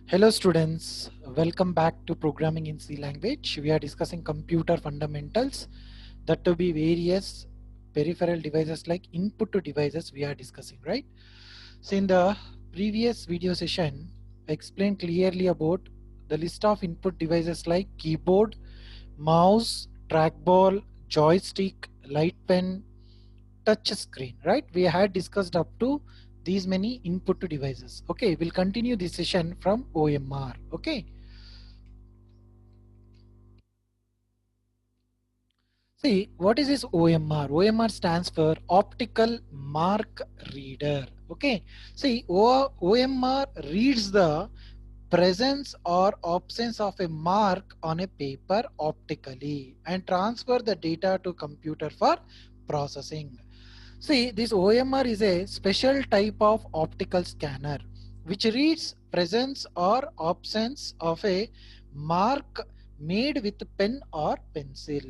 Hello students, welcome back to Programming in C language. We are discussing computer fundamentals, that to be various peripheral devices like input to devices we are discussing, right? So in the previous video session, I explained clearly about the list of input devices like keyboard, mouse, trackball, joystick, light pen, touch screen, right? We had discussed up to these many input to devices. Okay, we'll continue this session from OMR. Okay, see what is this OMR? OMR stands for optical mark reader. Okay, see OMR reads the presence or absence of a mark on a paper optically and transfer the data to computer for processing. See, this OMR is a special type of optical scanner which reads presence or absence of a mark made with pen or pencil.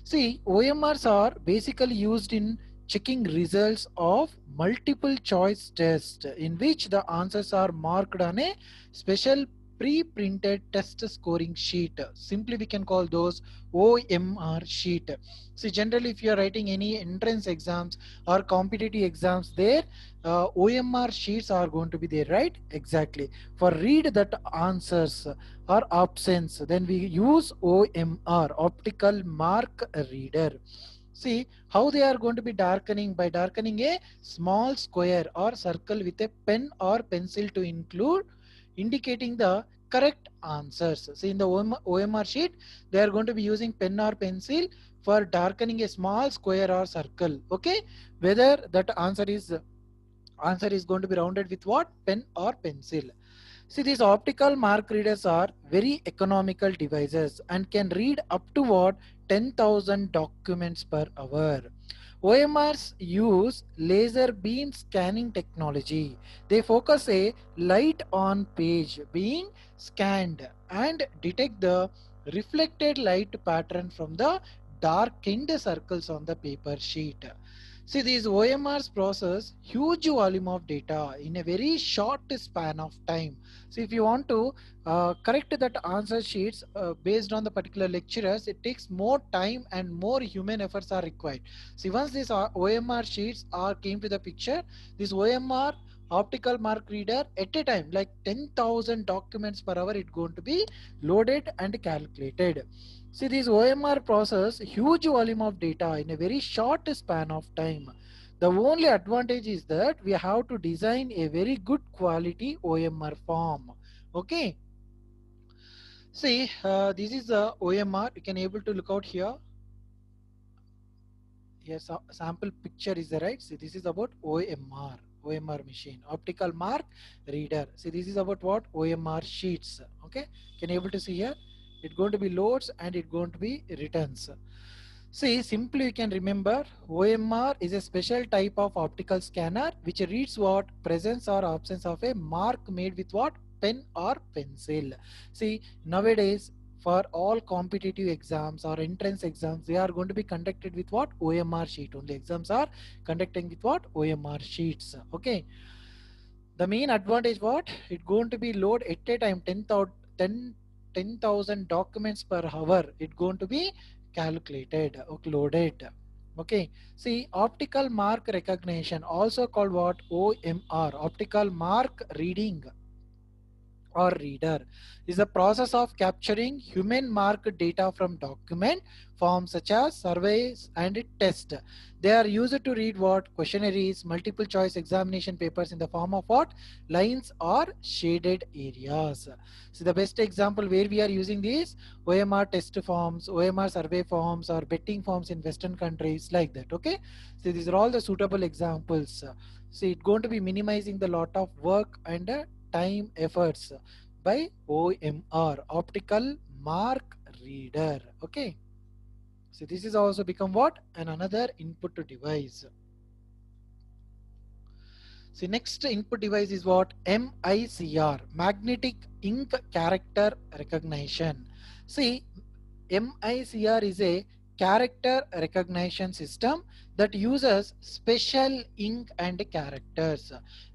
See, OMRs are basically used in checking results of multiple choice test in which the answers are marked on a special pre-printed test scoring sheet. Simply we can call those OMR sheet. See, generally if you are writing any entrance exams or competitive exams, there OMR sheets are going to be there, right? Exactly. For read that answers or absence, then we use OMR, optical mark reader. See how they are going to be darkening by darkening a small square or circle with a pen or pencil to include indicating the correct answers. See in the OMR sheet, they are going to be using pen or pencil for darkening a small square or circle. Okay, whether that answer is going to be rounded with what, pen or pencil. See, these optical mark readers are very economical devices and can read up to what, 10,000 documents per hour. OMRs use laser beam scanning technology. They focus a light on page being scanned and detect the reflected light pattern from the darkened circles on the paper sheet. See, these OMRs process huge volume of data in a very short span of time. So if you want to correct that answer sheets based on the particular lecturers, it takes more time and more human efforts are required. See, once these OMR sheets are came to the picture, this OMR optical mark reader at a time like 10,000 documents per hour it going to be loaded and calculated. See, these OMR process huge volume of data in a very short span of time. The only advantage is that we have to design a very good quality OMR form. Okay. See, this is the OMR. You can able to look out here. Yes, sample picture is the right. See, this is about OMR. OMR machine, optical mark reader. See, this is about what, OMR sheets. Okay, can you able to see here? It's going to be loads and it's going to be returns. See, simply you can remember OMR is a special type of optical scanner which reads what, presence or absence of a mark made with what, pen or pencil. See, nowadays for all competitive exams or entrance exams, they are going to be conducted with what, OMR sheet. Only exams are conducting with what, OMR sheets. Okay. The main advantage what, it going to be load at a time 10,000 documents per hour. It going to be calculated or loaded. Okay. See, optical mark recognition, also called what, OMR, optical mark reading or reader, is the process of capturing human marked data from document forms such as surveys and test. They are used to read what, questionnaires, multiple choice examination papers in the form of what, lines or shaded areas. So the best example where we are using these OMR test forms, OMR survey forms or betting forms in Western countries like that. Okay, so these are all the suitable examples. So it's going to be minimizing the lot of work and time efforts by OMR, optical mark reader. Okay, so this is also become what, an another input device. So next input device is what, MICR, magnetic ink character recognition. See, MICR is a character recognition system that uses special ink and characters.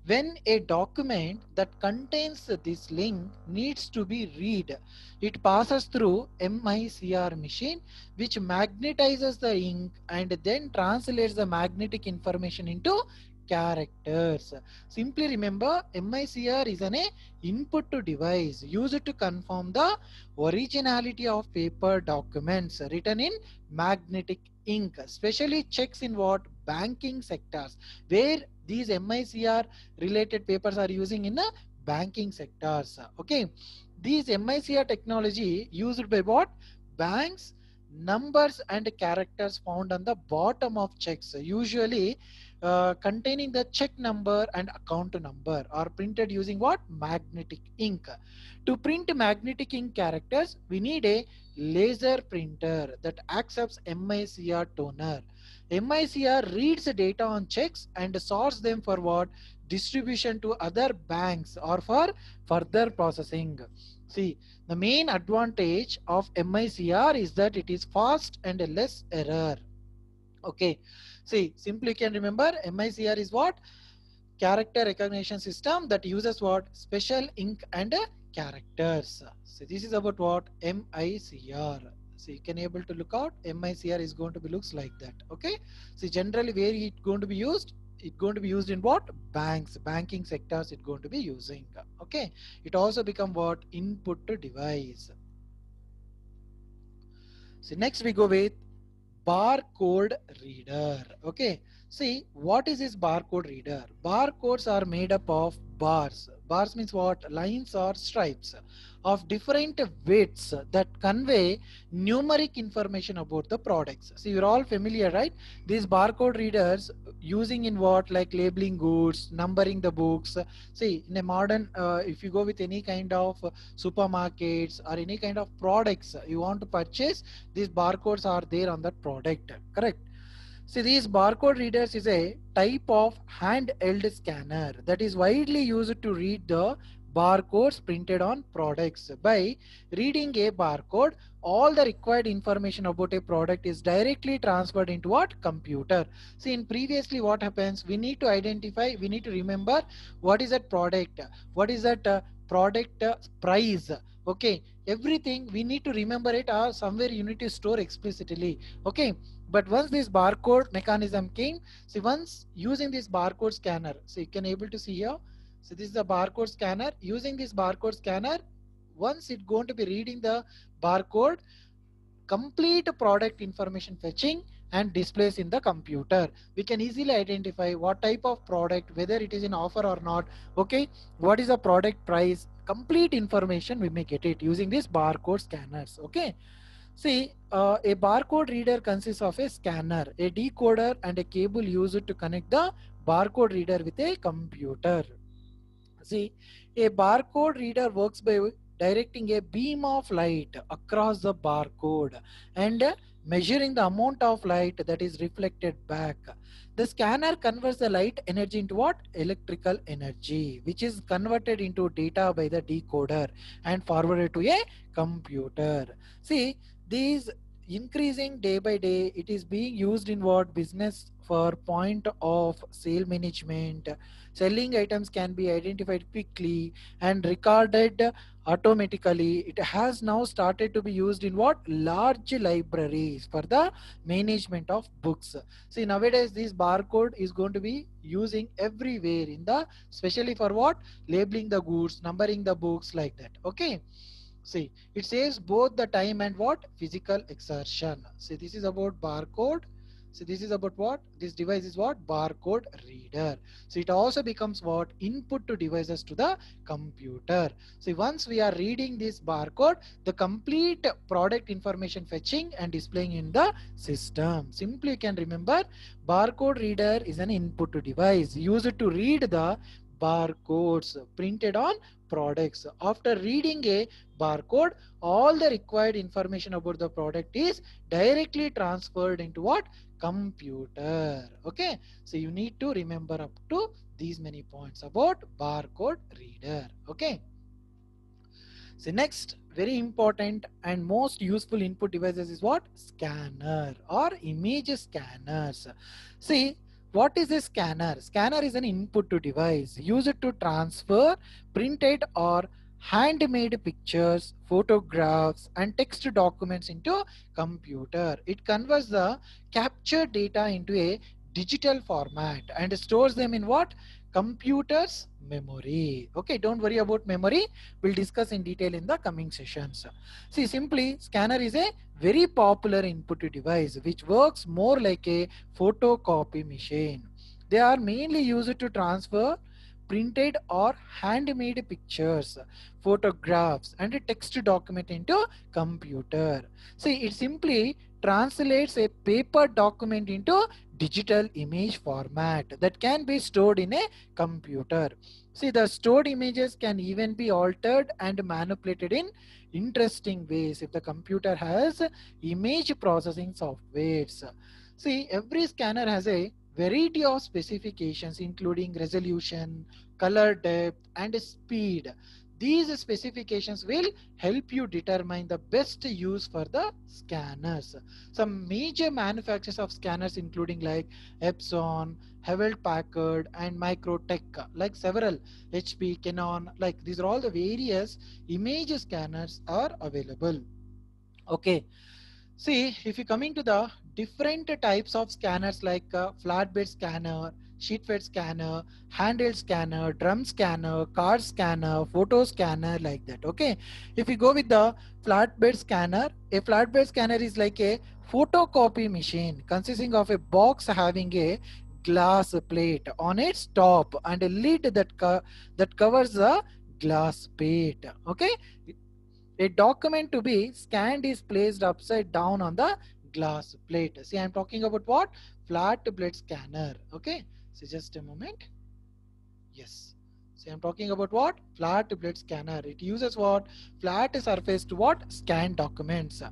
When a document that contains this link needs to be read, it passes through MICR machine, which magnetizes the ink and then translates the magnetic information into characters. Simply remember, MICR is an input to device used to confirm the originality of paper documents written in magnetic ink, especially checks in what banking sectors, where these MICR related papers are using in the banking sectors. Okay, these MICR technology used by what? Banks. Numbers and characters found on the bottom of checks, usually containing the check number and account number, are printed using what? Magnetic ink. To print magnetic ink characters, we need a laser printer that accepts MICR toner. MICR reads the data on checks and sorts them for what? Distribution to other banks or for further processing. See, the main advantage of MICR is that it is fast and less error. Okay, see, simply you can remember MICR is what? Character recognition system that uses what? Special ink and characters. So this is about what? MICR. So you can able to look out, MICR is going to be looks like that. Okay, so generally where it going to be used? It going to be used in what? Banks, banking sectors it going to be using. Okay, it also become what? Input to device. So next we go with barcode reader. Okay, see, what is this barcode reader? Barcodes are made up of bars. Bars means what? Lines or stripes of different weights that convey numeric information about the products. See, you're all familiar, right? These barcode readers using in what? Like labeling goods, numbering the books. See, in a modern if you go with any kind of supermarkets or any kind of products you want to purchase, these barcodes are there on that product, correct? See, these barcode readers is a type of handheld scanner that is widely used to read the barcodes printed on products. By reading a barcode, all the required information about a product is directly transferred into what? Computer. See, in previously what happens, we need to identify, we need to remember what is that product, what is that product price. Okay, everything we need to remember it, or somewhere you need to store explicitly. Okay, but once this barcode mechanism came, see, once using this barcode scanner, so you can able to see here, so this is the barcode scanner. Using this barcode scanner, once it going to be reading the barcode, complete product information fetching and displays in the computer. We can easily identify what type of product, whether it is in offer or not. Okay, what is the product price, complete information we may get it using these barcode scanners. Okay, see, a barcode reader consists of a scanner, a decoder, and a cable used to connect the barcode reader with a computer. See, a barcode reader works by directing a beam of light across the barcode and measuring the amount of light that is reflected back. The scanner converts the light energy into what? Electrical energy, which is converted into data by the decoder and forwarded to a computer. See, these increasing day by day, it is being used in what? Business for point of sale management. Selling items can be identified quickly and recorded automatically. It has now started to be used in what? Large libraries for the management of books. See, nowadays this barcode is going to be using everywhere in the, especially for what? Labeling the goods, numbering the books, like that. Okay, see, it saves both the time and what? Physical exertion. See, this is about barcode. So this is about what? This device is what? Barcode reader. So it also becomes what? Input to devices to the computer. So once we are reading this barcode, the complete product information fetching and displaying in the system. Simply you can remember, barcode reader is an input to device used to read the barcodes printed on products. After reading a barcode, all the required information about the product is directly transferred into what? Computer. Okay, so you need to remember up to these many points about barcode reader. Okay, so next very important and most useful input devices is what? Scanner or image scanners. See, what is a scanner? Scanner is an input to device used to transfer printed or handmade pictures, photographs and text documents into computer. It converts the captured data into a digital format and stores them in what? Computer's memory. Okay, don't worry about memory. We'll discuss in detail in the coming sessions. See, simply scanner is a very popular input device which works more like a photocopy machine. They are mainly used to transfer printed or handmade pictures, photographs and a text document into computer. See, it simply translates a paper document into digital image format that can be stored in a computer. See, the stored images can even be altered and manipulated in interesting ways if the computer has image processing softwares. See, every scanner has a variety of specifications including resolution, color depth, and speed. These specifications will help you determine the best use for the scanners. Some major manufacturers of scanners including like Epson, Hewlett Packard, and Microtech, like several HP, Canon, like these are all the various image scanners are available. Okay, see, if you coming to the different types of scanners like flatbed scanner, sheet fed scanner, handheld scanner, drum scanner, card scanner, photo scanner, like that. Okay, if you go with the flatbed scanner, a flatbed scanner is like a photocopy machine consisting of a box having a glass plate on its top and a lid that covers the glass plate. Okay, a document to be scanned is placed upside down on the glass plate. See, I'm talking about what? Flat plate scanner. Okay, so just a moment. Yes. So I'm talking about what? Flat plate scanner. It uses what? Flat surface to what? Scan documents.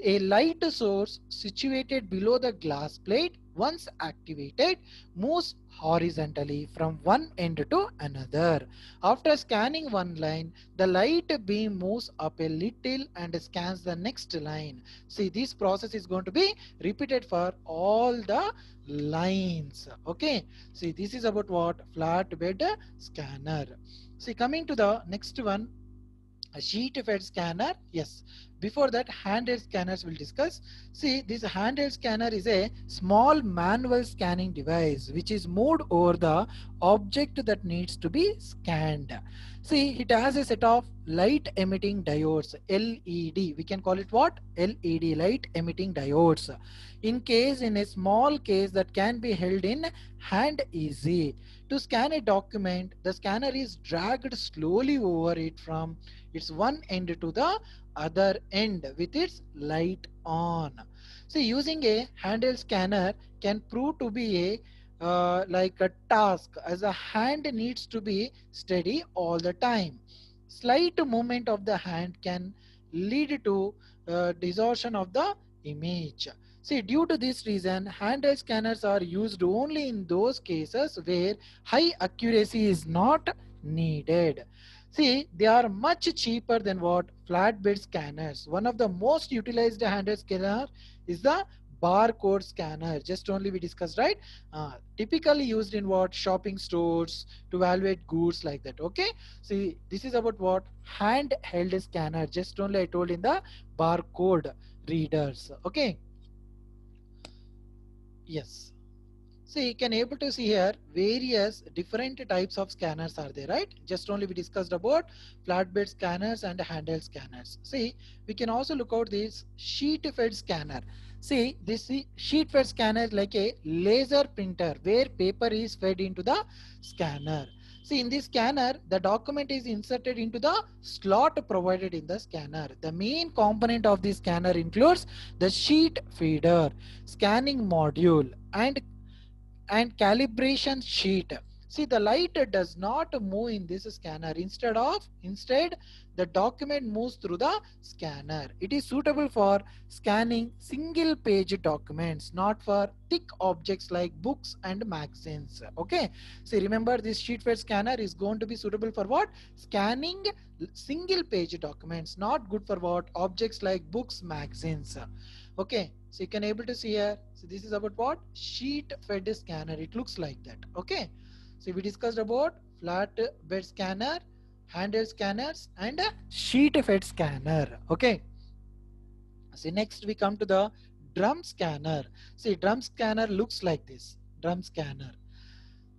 A light source situated below the glass plate, once activated, moves horizontally from one end to another. After scanning one line, the light beam moves up a little and scans the next line. See, this process is going to be repeated for all the lines. Okay, see, this is about what? Flatbed scanner. See, coming to the next one, a sheet fed scanner. Yes, before that, handheld scanners will discuss. See, this handheld scanner is a small manual scanning device which is moved over the object that needs to be scanned. See, it has a set of light emitting diodes, LED. We can call it what? LED, light emitting diodes. In a small case that can be held in hand easy. To scan a document, the scanner is dragged slowly over it from its one end to the other end with its light on. See, using a handheld scanner can prove to be a like a task as a hand needs to be steady all the time. Slight movement of the hand can lead to distortion of the image. See, due to this reason, handheld scanners are used only in those cases where high accuracy is not needed. See, they are much cheaper than what? Flatbed scanners. One of the most utilized handheld scanner is the barcode scanner. Just only we discussed, right? Typically used in what? Shopping stores to evaluate goods, like that. Okay. See, this is about what? Handheld scanner. Just only I told in the barcode readers. Okay. Yes. So you can able to see here various different types of scanners are there, right? Just only we discussed about flatbed scanners and handheld scanners. See, we can also look out this sheet fed scanner. See, this sheet fed scanner is like a laser printer where paper is fed into the scanner. See, in this scanner, the document is inserted into the slot provided in the scanner. The main component of the scanner includes the sheet feeder, scanning module, and calibration sheet. See, the light does not move in this scanner. Instead, the document moves through the scanner. It is suitable for scanning single page documents, not for thick objects like books and magazines. Okay. See, remember this sheet fed scanner is going to be suitable for what? Scanning single page documents, not good for what? Objects like books, magazines. Okay. So you can able to see here. So this is about what? Sheet fed scanner. It looks like that. Okay. So we discussed about flat bed scanner, handheld scanners, and a sheet fed scanner. Okay. See, next we come to the drum scanner. See, drum scanner looks like this. Drum scanner.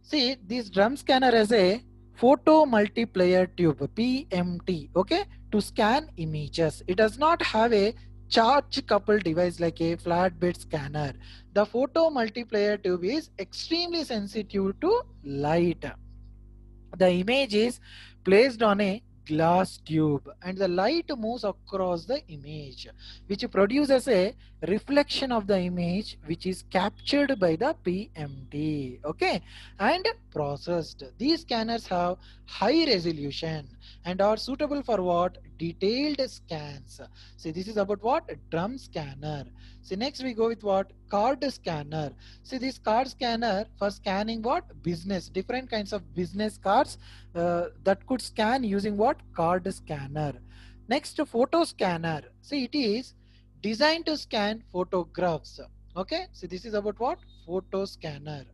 See, this drum scanner has a photo multiplier tube, PMT, okay, to scan images. It does not have a charge coupled device like a flatbed scanner. The photo multiplier tube is extremely sensitive to light. The image is placed on a glass tube and the light moves across the image, which produces a reflection of the image which is captured by the PMT, okay, and processed. These scanners have high resolution and are suitable for what? Detailed scans. See, this is about what? Drum scanner. See, next we go with what? Card scanner. See, this card scanner for scanning what? Business, different kinds of business cards that could scan using what? Card scanner. Next, photo scanner. See, it is designed to scan photographs. Okay, so this is about what? Photo scanner.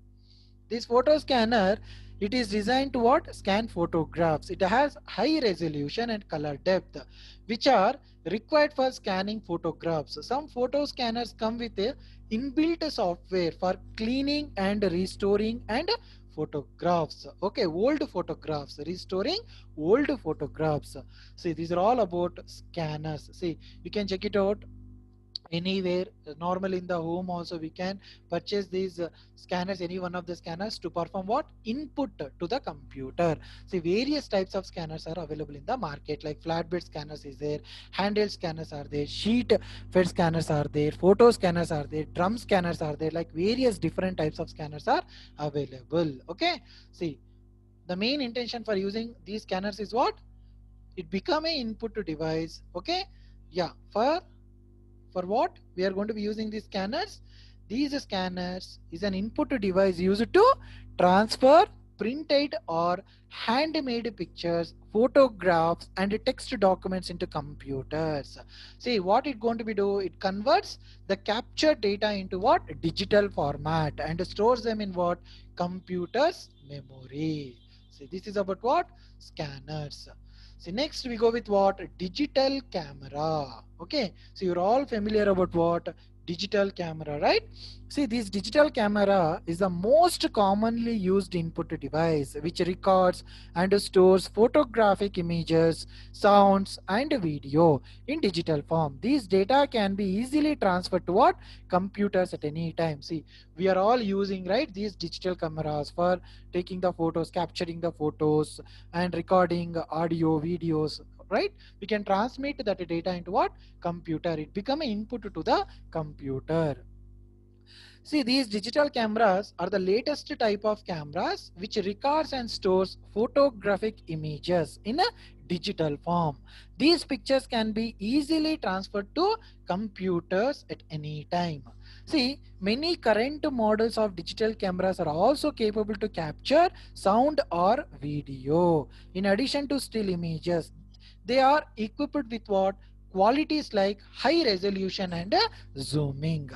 This photo scanner, it is designed to what? Scan photographs. It has high resolution and color depth, which are required for scanning photographs. Some photo scanners come with a inbuilt software for cleaning and restoring and photographs. Okay, old photographs, restoring old photographs. See, these are all about scanners. See, you can check it out anywhere. Normally in the home also we can purchase these scanners, any one of the scanners, to perform what? Input to the computer. See, various types of scanners are available in the market, like flatbed scanners is there, handheld scanners are there, sheet fed scanners are there, photo scanners are there, drum scanners are there, like various different types of scanners are available. Okay. See, the main intention for using these scanners is what? It become a input to device. Okay. Yeah, for what we are going to be using these scanners? These scanners is an input device used to transfer printed or handmade pictures, photographs, and text documents into computers. See, what it going to be do? It converts the captured data into what? Digital format and stores them in what? Computers memory. See, this is about what? Scanners. See, next we go with what? Digital camera. Okay, so you're all familiar about what? Digital camera, right? See, this digital camera is the most commonly used input device which records and stores photographic images, sounds, and video in digital form. These data can be easily transferred to what? Computers at any time. See, we are all using, right, these digital cameras for taking the photos, capturing the photos, and recording audio, videos, right? We can transmit that data into what? Computer. It become an input to the computer. See, these digital cameras are the latest type of cameras which records and stores photographic images in a digital form. These pictures can be easily transferred to computers at any time. See, many current models of digital cameras are also capable to capture sound or video. In addition to still images, they are equipped with what? Qualities like high resolution and zooming.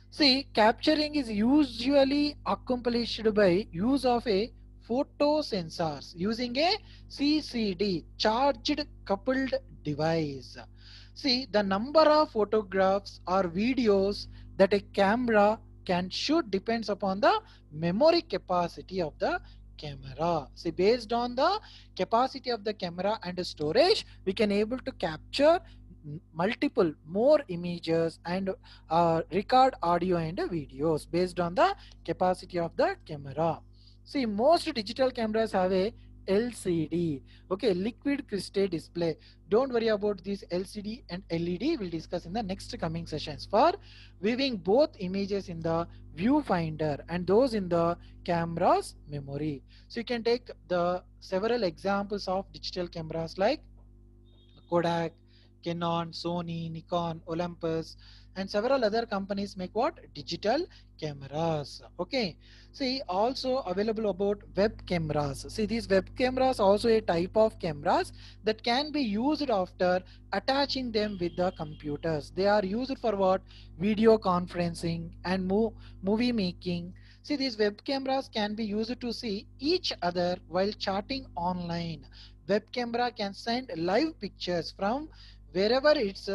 See, capturing is usually accomplished by use of a photo sensors using a CCD, charged coupled device. See, the number of photographs or videos that a camera can shoot depends upon the memory capacity of the camera. See, based on the capacity of the camera and storage, we can able to capture multiple more images and record audio and videos based on the capacity of the camera. See, most digital cameras have a LCD. Okay, liquid crystal display. Don't worry about this LCD and LED. We'll discuss in the next coming sessions for viewing both images in the viewfinder and those in the camera's memory. So you can take the several examples of digital cameras like Kodak, Canon, Sony, Nikon, Olympus, and several other companies make what? Digital cameras. Okay. See, also available about web cameras. See, these web cameras also a type of cameras that can be used after attaching them with the computers. They are used for what? Video conferencing and movie making. See, these web cameras can be used to see each other while chatting online. Web camera can send live pictures from wherever it's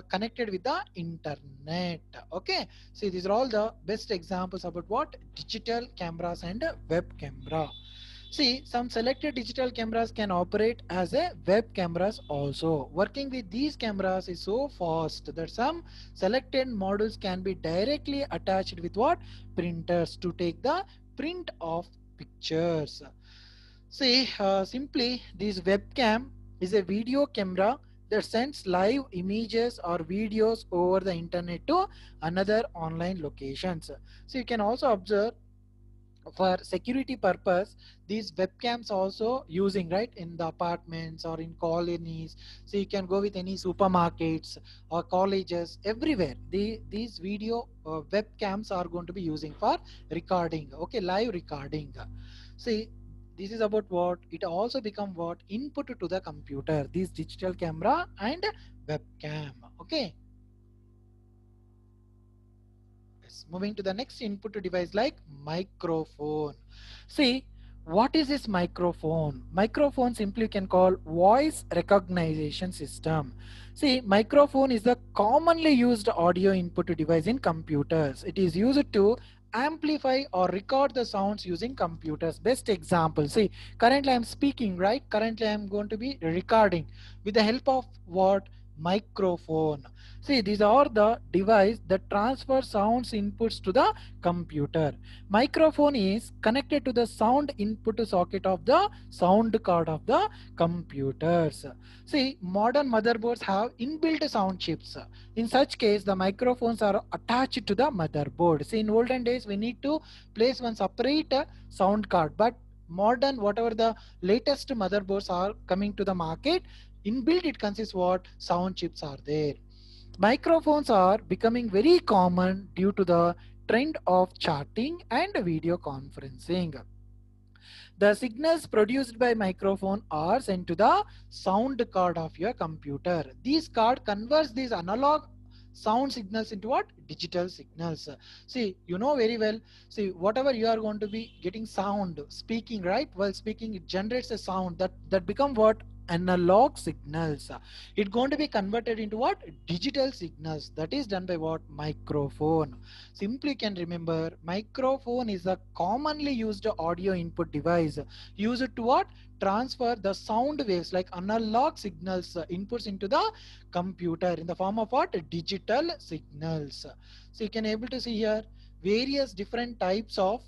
connected with the internet. Okay, see, these are all the best examples about what digital cameras and web camera. See, some selected digital cameras can operate as a web cameras also. Working with these cameras is so fast that some selected models can be directly attached with what? Printers to take the print of pictures. See, simply this webcam is a video camera that sends live images or videos over the internet to another online locations. So you can also observe for security purpose these webcams also using right in the apartments or in colonies. So you can go with any supermarkets or colleges everywhere. These video webcams are going to be using for recording. Okay, live recording. See, this is about what it also become what input to the computer, this digital camera and webcam. Okay. Yes. Moving to the next input device like microphone. See, what is this microphone? Microphone simply can call voice recognition system. See, microphone is the commonly used audio input device in computers. It is used to amplify or record the sounds using computers. Best example, see, currently I am speaking, right? Currently I am going to be recording with the help of what? Microphone. See, these are the device that transfer sounds inputs to the computer. Microphone is connected to the sound input socket of the sound card of the computers. See, modern motherboards have inbuilt sound chips. In such case, the microphones are attached to the motherboard. See, in olden days, we need to place one separate sound card, but modern, whatever the latest motherboards are coming to the market, inbuilt it consists what? Sound chips are there. Microphones are becoming very common due to the trend of chatting and video conferencing. The signals produced by microphone are sent to the sound card of your computer. This card converts these analog sound signals into what? Digital signals. See, you know very well. See, whatever you are going to be getting sound, speaking, right? While speaking, it generates a sound that become what? Analog signals. It's going to be converted into what? Digital signals. That is done by what? Microphone. Simply can remember, microphone is a commonly used audio input device used to what? Transfer the sound waves like analog signals inputs into the computer in the form of what? Digital signals. So you can able to see here various different types of,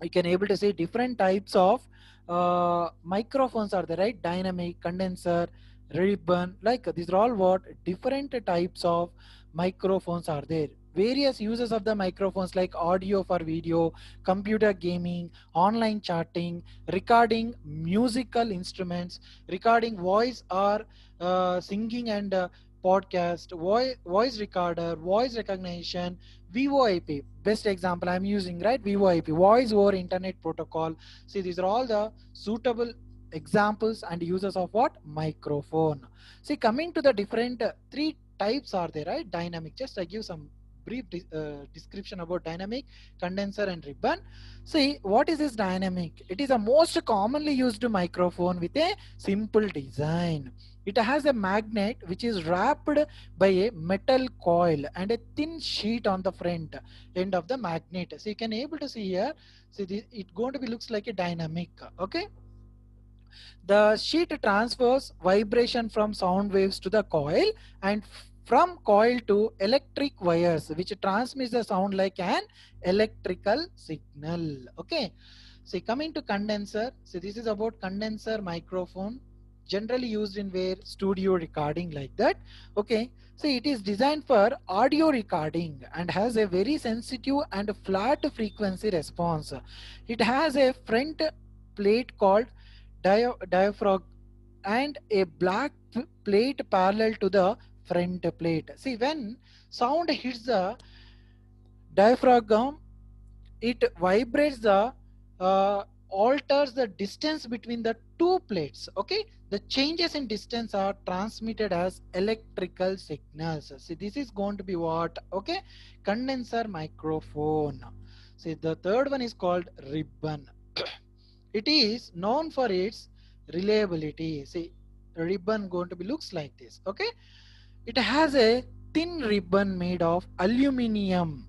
you can able to see different types of microphones are there, right? Dynamic, condenser, ribbon, like these are all what? Different types of microphones are there. Various uses of the microphones like audio for video, computer gaming, online chatting, recording musical instruments, recording voice or singing and podcast, voice recorder, voice recognition, VoIP. Best example I'm using, right? VoIP, voice over internet protocol. See, these are all the suitable examples and uses of what? Microphone. See, coming to the different three types are there, right? Dynamic. Just I give some brief description about dynamic, condenser and ribbon. See, what is this dynamic? It is a most commonly used microphone with a simple design. It has a magnet which is wrapped by a metal coil and a thin sheet on the front end of the magnet. So you can able to see here. See, this, it going to be looks like a dynamic. Okay. The sheet transfers vibration from sound waves to the coil and from coil to electric wires which transmits the sound like an electrical signal. Okay. See, coming to condenser, so this is about condenser microphone, generally used in where studio recording like that. Okay, so it is designed for audio recording and has a very sensitive and flat frequency response. It has a front plate called diaphragm and a black plate parallel to the front plate. See, when sound hits the diaphragm, it vibrates the alters the distance between the two plates. Okay, the changes in distance are transmitted as electrical signals. See, this is going to be what? Okay, condenser microphone. See, the third one is called ribbon. It is known for its reliability. See, ribbon going to be looks like this. Okay, it has a thin ribbon made of aluminium,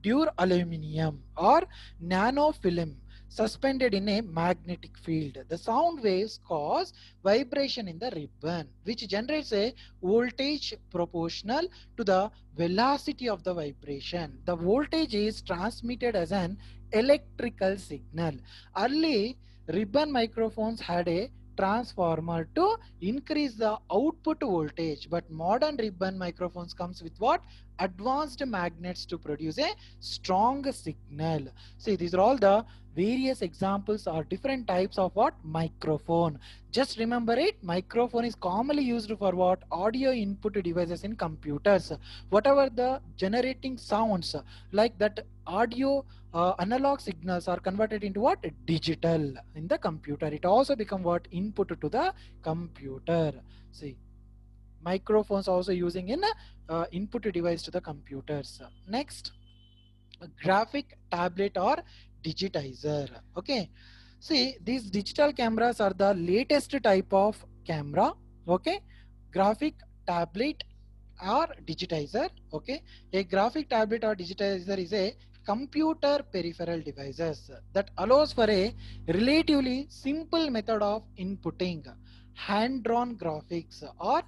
duraluminum or nanofilm suspended in a magnetic field. The sound waves cause vibration in the ribbon, which generates a voltage proportional to the velocity of the vibration. The voltage is transmitted as an electrical signal. Early ribbon microphones had a transformer to increase the output voltage, but modern ribbon microphones comes with what? Advanced magnets to produce a strong signal. See, these are all the various examples or different types of what? Microphone. Just remember it, microphone is commonly used for what? Audio input devices in computers. Whatever the generating sounds, like that audio analog signals are converted into what? Digital in the computer. It also become what? Input to the computer. See, microphones also using in input device to the computers. Next, a graphic tablet or digitizer. Okay, see, these digital cameras are the latest type of camera. Okay, graphic tablet or digitizer. Okay, a graphic tablet or digitizer is a computer peripheral devices that allows for a relatively simple method of inputting hand-drawn graphics or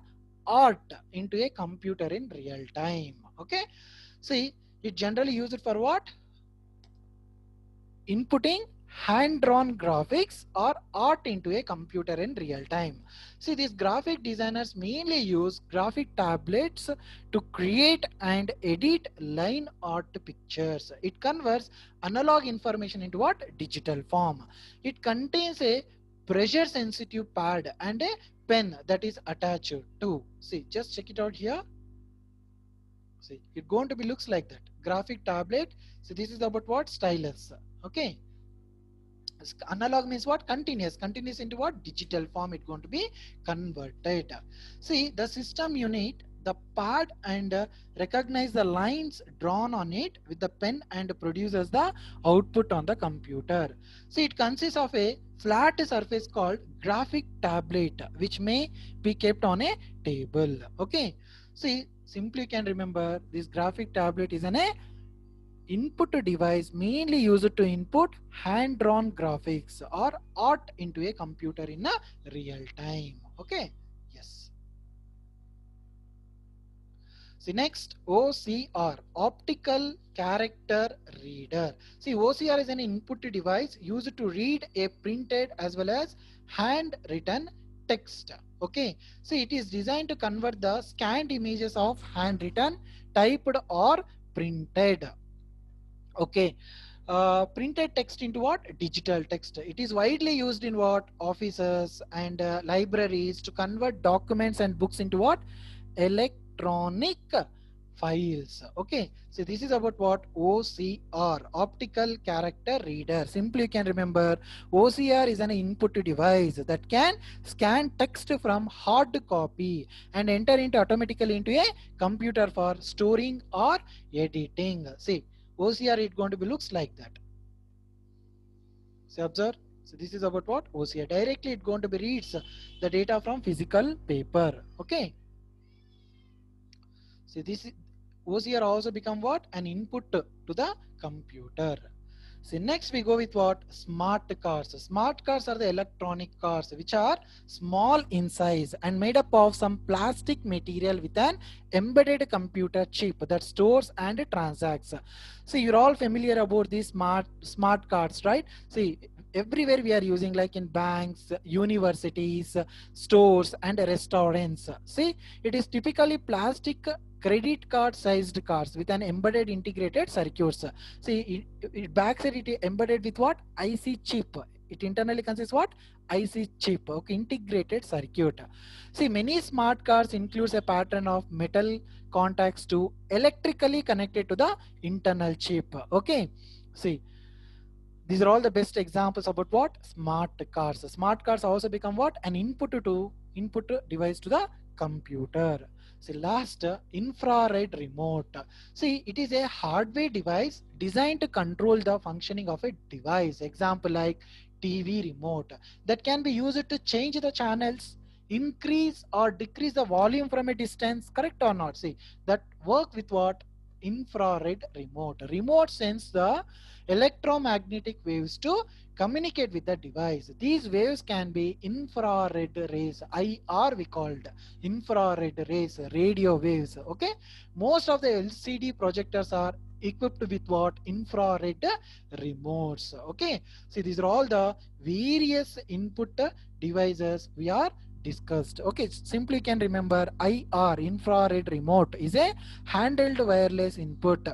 art into a computer in real time. Okay, see, it generally used for what? Inputting hand-drawn graphics or art into a computer in real time. See, these graphic designers mainly use graphic tablets to create and edit line art pictures. It converts analog information into what? Digital form. It contains a pressure sensitive pad and a pen that is attached to. See, just check it out here. See, it going to be looks like that. Graphic tablet. So this is about what? Stylus. Okay. Analog means what? Continuous. Continuous into what? Digital form. It's going to be converted. See, the system unit, the pad and recognize the lines drawn on it with the pen and produces the output on the computer. See, it consists of a flat surface called graphic tablet, which may be kept on a table. Okay. See, simply you can remember this graphic tablet is an input device mainly used to input hand-drawn graphics or art into a computer in a real time. Okay, yes. See, next, OCR, optical character reader. See, OCR is an input device used to read a printed as well as handwritten text. Okay, see, it is designed to convert the scanned images of handwritten, typed or printed. Okay, printed text into what? Digital text. It is widely used in what? Offices and libraries to convert documents and books into what? Electronic files. Okay, so this is about what? OCR, optical character reader. Simply you can remember OCR is an input device that can scan text from hard copy and enter into automatically into a computer for storing or editing. See, OCR it going to be looks like that. So observe. So this is about what? OCR. Directly it going to be reads the data from physical paper. Okay. So this is, OCR also become what? An input to the computer. So next we go with what? Smart cars. Smart cars are the electronic cars which are small in size and made up of some plastic material with an embedded computer chip that stores and transacts. So you're all familiar about these smart cards, right? See, everywhere we are using, like in banks, universities, stores and restaurants. See, it is typically plastic credit card sized cards with an embedded integrated circuits. See, it backs it embedded with what? IC chip. It internally consists what? IC chip, okay, integrated circuit. See, many smart cards includes a pattern of metal contacts to electrically connected to the internal chip. Okay, see, these are all the best examples about what? Smart cars. Smart cars also become what? An input device to the computer. See, last, infrared remote. See, it is a hardware device designed to control the functioning of a device. Example like TV remote that can be used to change the channels, increase or decrease the volume from a distance. Correct or not? See, that work with what? Infrared remote. Remote sense the electromagnetic waves to communicate with the device. These waves can be infrared rays, IR we called, infrared rays, radio waves. Okay, most of the LCD projectors are equipped with what? Infrared remotes. Okay, see, these are all the various input devices we are discussed. Okay, simply can remember IR, infrared remote, is a handheld wireless input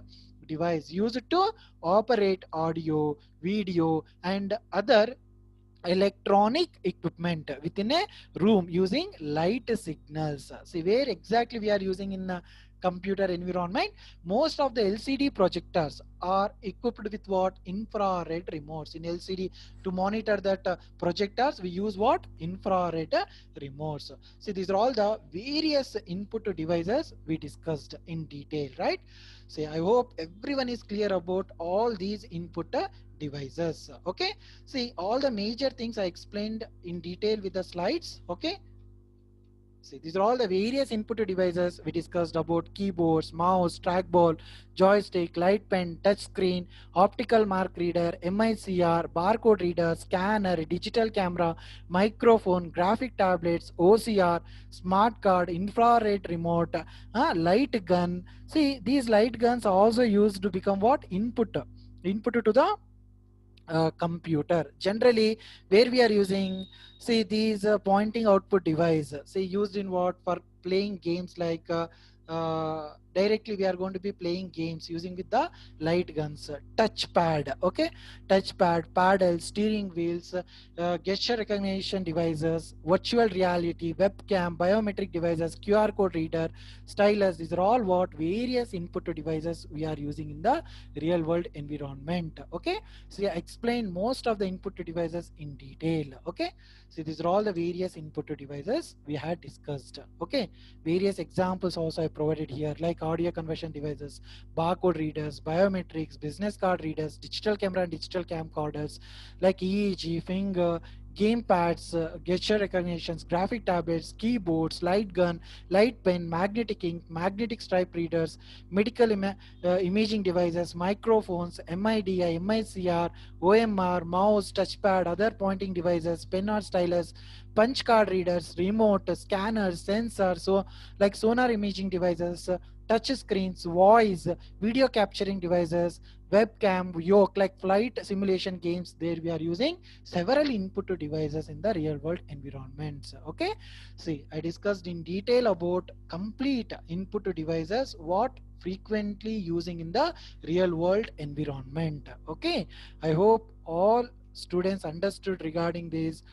device used to operate audio, video, and other electronic equipment within a room using light signals. See, where exactly we are using in a computer environment? Most of the LCD projectors are equipped with what? Infrared remotes. In LCD, to monitor that projectors, we use what? Infrared remotes. See, these are all the various input devices we discussed in detail, right? See, I hope everyone is clear about all these input devices. Okay, see, all the major things I explained in detail with the slides. Okay, see, these are all the various input devices we discussed about: keyboards, mouse, trackball, joystick, light pen, touch screen, optical mark reader, MICR, barcode reader, scanner, digital camera, microphone, graphic tablets, OCR, smart card, infrared remote, light gun. See, these light guns are also used to become what? Input to the computer. Generally, where we are using, see, these pointing output device, say used in what? For playing games like directly we are going to be playing games using with the light guns. Touch pad, okay, touch pad, paddle, steering wheels, gesture recognition devices, virtual reality, webcam, biometric devices, QR code reader, stylus. These are all what? Various input devices we are using in the real world environment. Okay, so I explained most of the input devices in detail. Okay, so these are all the various input devices we had discussed. Okay, various examples also I provided here, like audio conversion devices, barcode readers, biometrics, business card readers, digital camera and digital camcorders, like EEG, finger, game pads, gesture recognitions, graphic tablets, keyboards, light gun, light pen, magnetic ink, magnetic stripe readers, medical imaging devices, microphones, MIDI, MICR, OMR, mouse, touchpad, other pointing devices, pen or stylus, punch card readers, remote, scanners, sensors, so like sonar imaging devices, touch screens, voice, video capturing devices, webcam, yoke, like flight simulation games. There we are using several input devices in the real world environments. Okay, see, I discussed in detail about complete input devices, what frequently using in the real world environment. Okay, I hope all students understood regarding these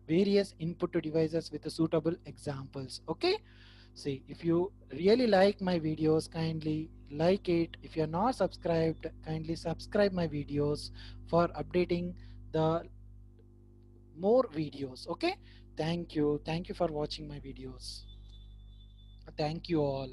various input devices with the suitable examples. Okay, see, if you really like my videos, kindly like it. If you're not subscribed, kindly subscribe my videos for updating the more videos. Okay, thank you for watching my videos. Thank you all.